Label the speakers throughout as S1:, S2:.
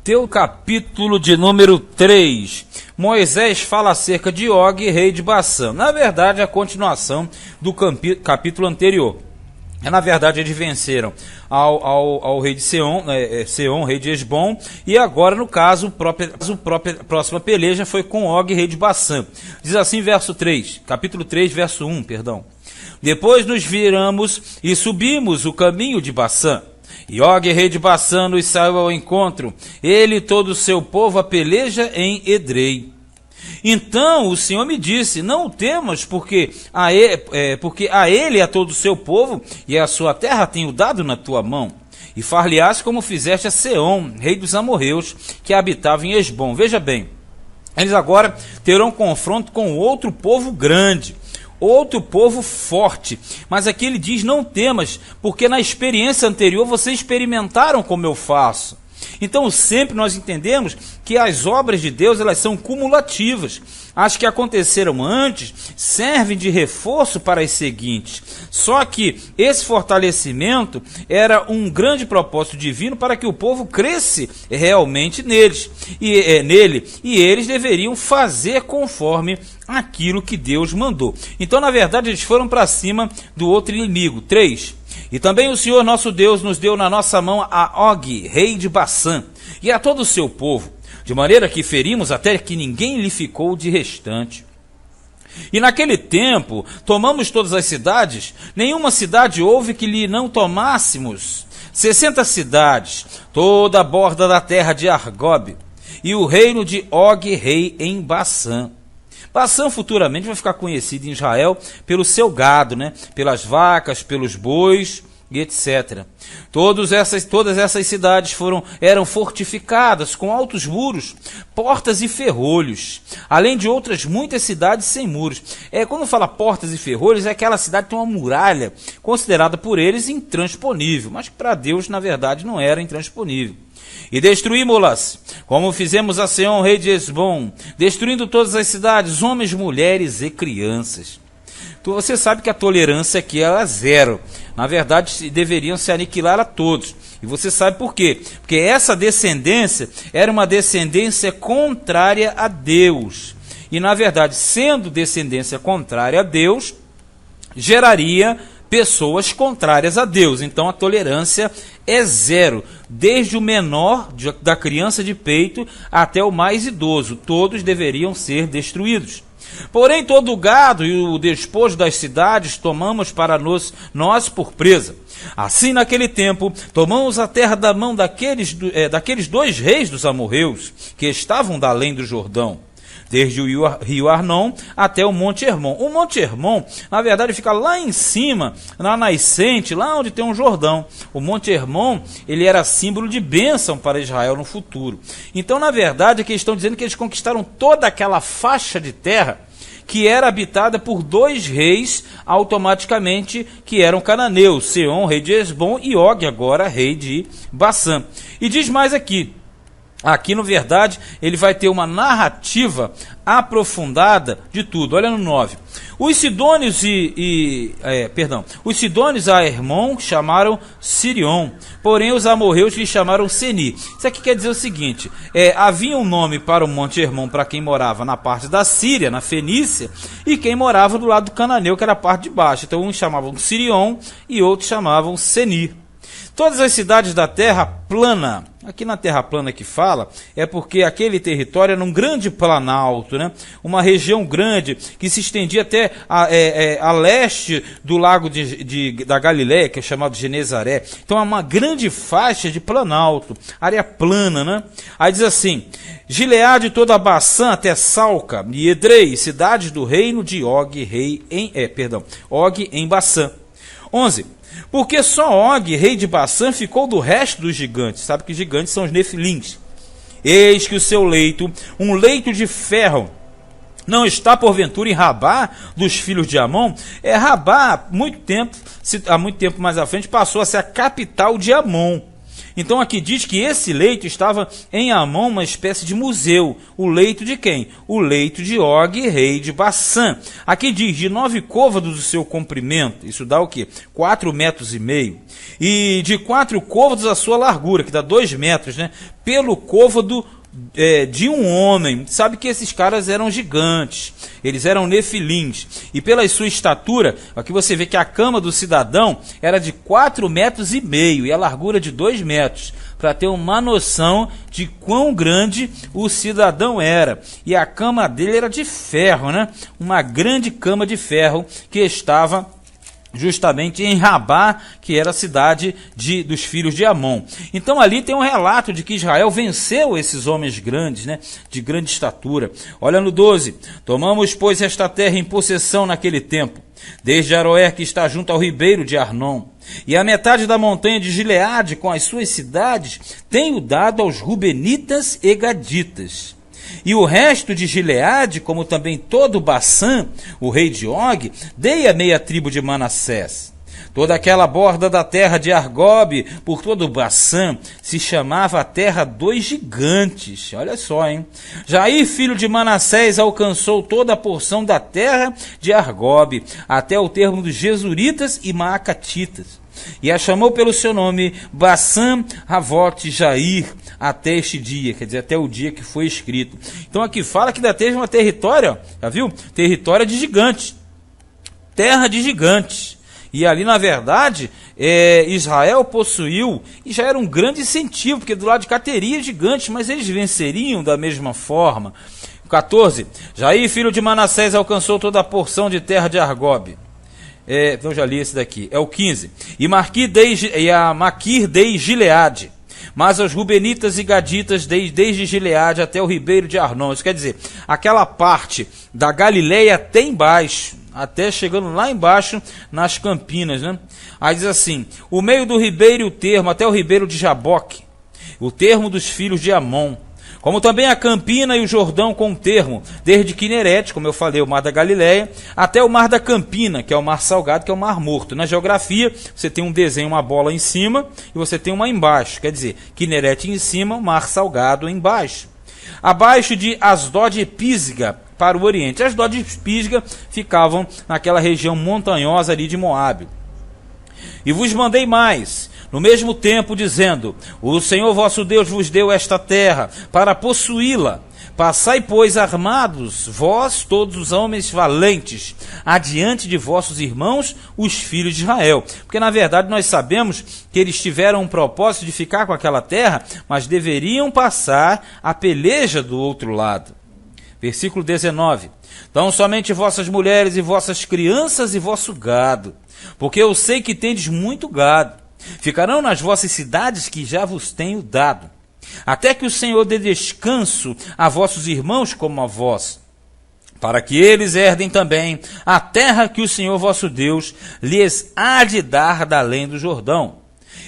S1: Teu capítulo de número 3. Moisés fala acerca de Og, rei de Bassã. Na verdade, é a continuação do capítulo anterior. Na verdade, eles venceram ao rei de Seom, rei de Esbom, e agora, no caso, a próxima peleja foi com Og, rei de Bassã. Diz assim, verso 3, capítulo 3, verso 1, perdão. Depois nos viramos e subimos o caminho de Bassã. E Og, rei de Bassã, nos saiu ao encontro, ele e todo o seu povo a peleja em Edrei. Então o Senhor me disse, não temas, porque a ele e a todo o seu povo e a sua terra tenho dado na tua mão. E far-lhe-ás como fizeste a Seom, rei dos amorreus, que habitava em Esbom. Veja bem, eles agora terão confronto com outro povo grande, outro povo forte, mas aqui ele diz, não temas, porque na experiência anterior vocês experimentaram como eu faço. Então sempre nós entendemos que as obras de Deus, elas são cumulativas. As que aconteceram antes servem de reforço para as seguintes. Só que esse fortalecimento era um grande propósito divino para que o povo cresce realmente nele. E eles deveriam fazer conforme aquilo que Deus mandou. Então, na verdade, eles foram para cima do outro inimigo. 3. E também o Senhor nosso Deus nos deu na nossa mão a Og, rei de Bassã, e a todo o seu povo, de maneira que ferimos até que ninguém lhe ficou de restante. E naquele tempo tomamos todas as cidades, nenhuma cidade houve que lhe não tomássemos. 60 cidades, toda a borda da terra de Argob, e o reino de Og, rei em Bassã. Bassã futuramente vai ficar conhecido em Israel pelo seu gado, pelas vacas, pelos bois e etc. Todas essas cidades eram fortificadas com altos muros, portas e ferrolhos, além de outras muitas cidades sem muros. Quando fala portas e ferrolhos, é aquela cidade que tem uma muralha considerada por eles intransponível, mas que para Deus, na verdade, não era intransponível. E destruímos-las, como fizemos a Seom, rei de Esbom, destruindo todas as cidades, homens, mulheres e crianças. Então você sabe que a tolerância aqui é zero. Na verdade, deveriam se aniquilar a todos. E você sabe por quê? Porque essa descendência era uma descendência contrária a Deus. E na verdade, sendo descendência contrária a Deus, geraria pessoas contrárias a Deus. Então a tolerância é zero, desde o menor da criança de peito até o mais idoso, todos deveriam ser destruídos. Porém todo o gado e o despojo das cidades tomamos para nós por presa. Assim naquele tempo tomamos a terra da mão daqueles 2 reis dos amorreus, que estavam da além do Jordão, desde o rio Arnon até o Monte Hermon. O Monte Hermon, na verdade, fica lá em cima, na nascente, lá onde tem um Jordão. O Monte Hermon, ele era símbolo de bênção para Israel no futuro. Então, na verdade, aqui estão dizendo que eles conquistaram toda aquela faixa de terra que era habitada por 2 reis automaticamente, que eram cananeus, Seom, rei de Esbom, e Og, agora rei de Bassã. E diz mais aqui, na verdade, ele vai ter uma narrativa aprofundada de tudo. Olha no 9. Os sidônios os sidônios a Hermon chamaram Sirion, porém os amorreus lhe chamaram Seni. Isso aqui quer dizer o seguinte, havia um nome para o Monte Hermon para quem morava na parte da Síria, na Fenícia, e quem morava do lado do Cananeu, que era a parte de baixo. Então uns chamavam Sirion e outros chamavam Seni. Todas as cidades da terra plana, aqui na terra plana que fala, é porque aquele território era um grande planalto, uma região grande que se estendia até a leste do lago da Galileia, que é chamado de Genezaré. Então é uma grande faixa de planalto, área plana, Aí diz assim, Gileade toda a Bassã até Salca e Edrei, cidades do reino de Og, Og em Bassã. 11. Porque só Og, rei de Bassã, ficou do resto dos gigantes. Sabe que gigantes são os nefilins. Eis que o seu leito, um leito de ferro, não está porventura em Rabá dos filhos de Amon? Rabá, há muito tempo mais à frente, passou a ser a capital de Amon. Então aqui diz que esse leito estava em Amon, uma espécie de museu. O leito de quem? O leito de Og, rei de Bassã. Aqui diz, de 9 côvados o seu comprimento, isso dá o quê? 4,5 metros. E de 4 côvados a sua largura, que dá 2 metros, né? Pelo côvado de um homem. Sabe que esses caras eram gigantes, eles eram nefilins, e pela sua estatura, aqui você vê que a cama do cidadão era de 4,5 metros e a largura de 2 metros, para ter uma noção de quão grande o cidadão era. E a cama dele era de ferro, né? Uma grande cama de ferro que estava justamente em Rabá, que era a cidade dos filhos de Amon. Então ali tem um relato de que Israel venceu esses homens grandes, né, de grande estatura. Olha no 12, tomamos, pois, esta terra em possessão naquele tempo, desde Aroer, que está junto ao ribeiro de Arnon, e a metade da montanha de Gileade, com as suas cidades, tenho dado aos Rubenitas e Gaditas. E o resto de Gileade, como também todo Bassã, o rei de Og, dei a meia tribo de Manassés. Toda aquela borda da terra de Argobe, por todo Bassã, se chamava a terra dos gigantes. Olha só, hein? Jair, filho de Manassés, alcançou toda a porção da terra de Argobe, até o termo dos Jesuritas e Maacatitas. E a chamou pelo seu nome Bassã Ravote Jair, até este dia, quer dizer, até o dia que foi escrito. Então aqui fala que ainda teve uma território, já viu? Território de gigantes, terra de gigantes. E ali, na verdade, Israel possuiu, e já era um grande incentivo, porque do lado de cá teria gigantes, mas eles venceriam da mesma forma. 14. Jair, filho de Manassés, alcançou toda a porção de terra de Argobe. Então já li esse daqui. É o 15. E a Maquir dei Gileade, mas aos Rubenitas e Gaditas desde Gileade até o ribeiro de Arnon. Isso quer dizer, aquela parte da Galileia até embaixo, até chegando lá embaixo nas Campinas, né? Aí diz assim, o meio do ribeiro e o termo, até o ribeiro de Jaboque, o termo dos filhos de Amon, como também a Campina e o Jordão com o termo, desde Quinerete, como eu falei, o mar da Galileia, até o mar da Campina, que é o mar salgado, que é o mar morto. Na geografia, você tem um desenho, uma bola em cima, e você tem uma embaixo, quer dizer, Quinerete em cima, o mar salgado embaixo. Abaixo de Asdod e Pisga, para o oriente. Asdod e Pisga ficavam naquela região montanhosa ali de Moabe. E vos mandei mais, no mesmo tempo, dizendo, o Senhor vosso Deus vos deu esta terra para possuí-la. Passai, pois, armados, vós, todos os homens valentes, adiante de vossos irmãos, os filhos de Israel. Porque, na verdade, nós sabemos que eles tiveram um propósito de ficar com aquela terra, mas deveriam passar a peleja do outro lado. Versículo 19. Então, somente vossas mulheres e vossas crianças e vosso gado, porque eu sei que tendes muito gado, ficarão nas vossas cidades que já vos tenho dado, até que o Senhor dê descanso a vossos irmãos como a vós, para que eles herdem também a terra que o Senhor vosso Deus lhes há de dar da além do Jordão.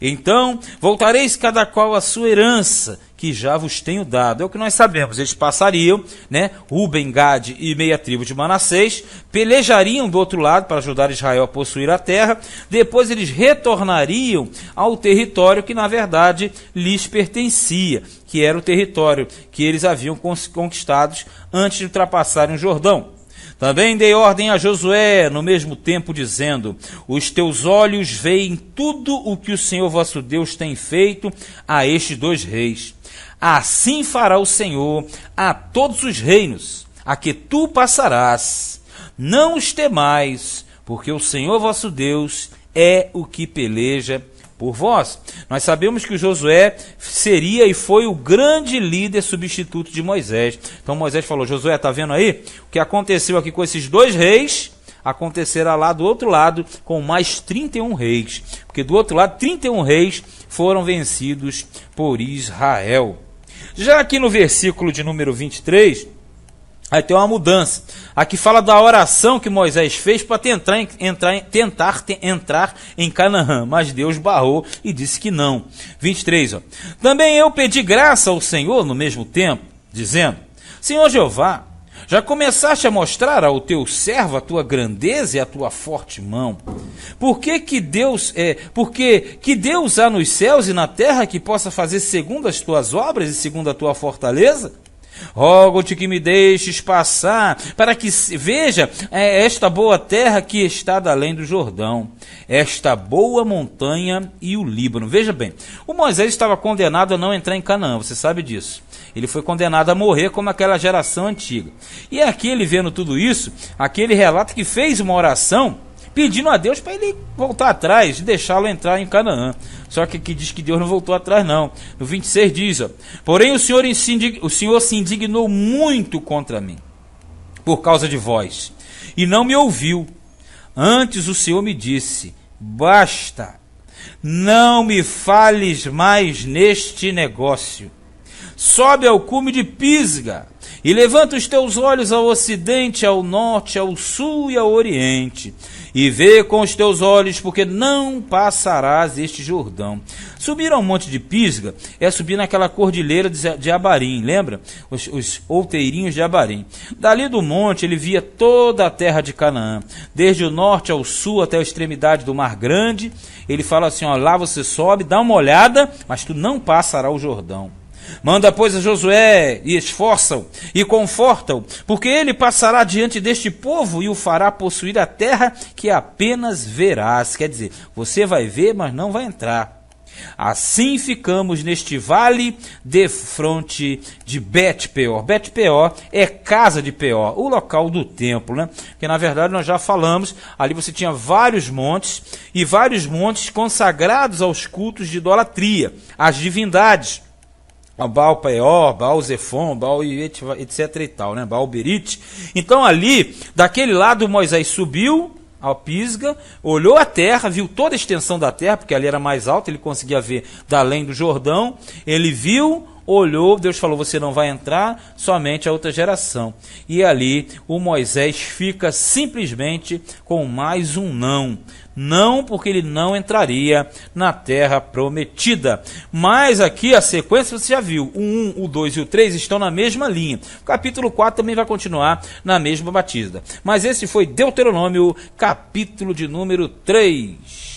S1: Então voltareis cada qual a sua herança, que já vos tenho dado. É o que nós sabemos, eles passariam, né, Ruben, Gade e meia tribo de Manassés, pelejariam do outro lado para ajudar Israel a possuir a terra, depois eles retornariam ao território que na verdade lhes pertencia, que era o território que eles haviam conquistado antes de ultrapassarem o Jordão. Também dei ordem a Josué no mesmo tempo, dizendo, os teus olhos veem tudo o que o Senhor vosso Deus tem feito a estes 2 reis. Assim fará o Senhor a todos os reinos, a que tu passarás. Não os temais, porque o Senhor vosso Deus é o que peleja por vós. Nós sabemos que o Josué seria e foi o grande líder substituto de Moisés. Então Moisés falou, Josué, está vendo aí? O que aconteceu aqui com esses 2 reis, acontecerá lá do outro lado com mais 31 reis. Porque do outro lado, 31 reis foram vencidos por Israel. Já aqui no versículo de número 23, aí tem uma mudança. Aqui fala da oração que Moisés fez para tentar entrar em Canaã, mas Deus barrou e disse que não. 23, ó. Também eu pedi graça ao Senhor no mesmo tempo, dizendo, Senhor Jeová, Já começaste a mostrar ao teu servo a tua grandeza e a tua forte mão. Porque que Deus há nos céus e na terra que possa fazer segundo as tuas obras e segundo a tua fortaleza? Rogo-te que me deixes passar, para que veja esta boa terra que está da além do Jordão, esta boa montanha e o Líbano. Veja bem, o Moisés estava condenado a não entrar em Canaã, você sabe disso. Ele foi condenado a morrer como aquela geração antiga. E aqui ele vendo tudo isso, aquele relata que fez uma oração pedindo a Deus para ele voltar atrás e deixá-lo entrar em Canaã. Só que aqui diz que Deus não voltou atrás não. No 26 diz, porém o Senhor se indignou muito contra mim, por causa de vós, e não me ouviu. Antes o Senhor me disse, basta, não me fales mais neste negócio. Sobe ao cume de Pisga, e levanta os teus olhos ao ocidente, ao norte, ao sul e ao oriente, e vê com os teus olhos, porque não passarás este Jordão. Subir ao monte de Pisga é subir naquela cordilheira de Abarim, lembra? Os outeirinhos de Abarim. Dali do monte ele via toda a terra de Canaã, desde o norte ao sul até a extremidade do Mar Grande. Ele fala assim, lá você sobe, dá uma olhada, mas tu não passarás o Jordão. Manda, pois, a Josué, e esforça-o, e conforta-o, porque ele passará diante deste povo e o fará possuir a terra que apenas verás. Quer dizer, você vai ver, mas não vai entrar. Assim ficamos neste vale defronte de Bet-peor. Bet-peor é casa de Peor, o local do templo, né? Porque na verdade nós já falamos, ali você tinha vários montes, e vários montes consagrados aos cultos de idolatria, às divindades. Baal Peor, Baal Zefon, Baal etc e tal, né? Baal Berite. Então ali, daquele lado, Moisés subiu ao Pisga, olhou a terra, viu toda a extensão da terra, porque ali era mais alto, ele conseguia ver da além do Jordão. Ele viu, olhou, Deus falou, você não vai entrar, somente a outra geração. E ali o Moisés fica simplesmente com mais um não. Não, porque ele não entraria na terra prometida. Mas aqui a sequência você já viu, o 1, o 2 e o 3 estão na mesma linha. O capítulo 4 também vai continuar na mesma batida. Mas esse foi Deuteronômio, capítulo de número 3.